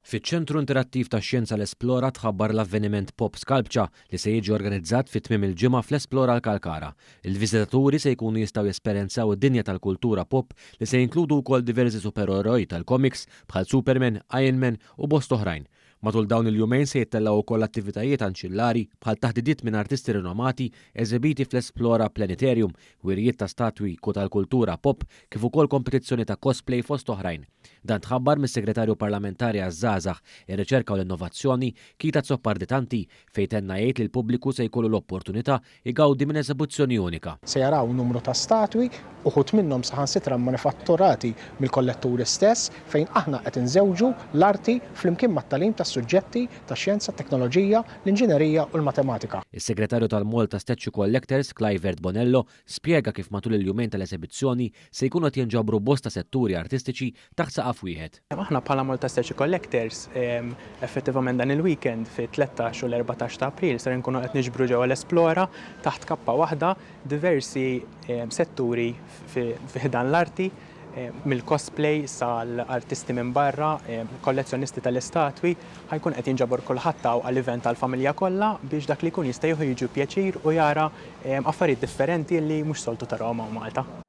Fiċ-ċentru interattiv tax-xjenza l-Esplora tħabbar l-avveniment Pop Sculpture li se jiġi organizzat fit-tmiem il-ġimgħa fl-Esplora l-Kalkara. Il-viżitaturi se jkunu jistgħu jesperjenzaw id-dinja tal-kultura pop li se jinkludu wkoll diversi supereroj tal-comics bħal Superman, Iron Man u bost oħrajn. Matul dawn il-jumejn se jittellaw ukoll attivitajiet anċillari bħal taħdidiet minn artisti rinomati eżibiti fl-Esplora Planetarium, wirjiet ta' statwi tal-kultura pop kif ukoll kompetizzjoni ta' cosplay fost oħrajn. Dan tħabbar mis-Segretarju Parlamentari għaż-Żgħażagħ, ir-Riċerka u l-Innovazzjoni Kita Zopparditanti fejn tenna jgħid li l-pubbliku se jkollu l-opportunità jgawdi minn eżibizzjoni unika. Se jaraw numru ta' statwi uħud minnhom saħansitra manifatturati mill-kolletturi stess fejn aħna qed inżewġu l-arti flimkien mat-tagħlim tas-suġġetti tax-xjenza, teknoloġija, l-inġinerija u l-matematika. Is-Segretarju tal-Malta Statue Collectors, Clivert Bonello, spjega kif matul il-jumejn tal-eżibizzjoni se jkunu qed jinġabru bosta setturi artistiċi taħt saqaf wieħed. Aħna bħala Malta Statue Collectors effettivament dan il-weekend fi 13 u l-14 ta' April ser nkunu qed niġbru ġewwa l-Esplora taħt kappa waħda diversi setturi fi dan l-arti mill-cosplay sal-artisti minn barra, kollezzjonisti tal-estatwi, ħajkun qed jinġabor kulħadd għall-event tal-familja kollha biex dak li jkun jista' jieħu jiġu pjaċir u jara affarijiet differenti li mhux soltu tarawhom Malta.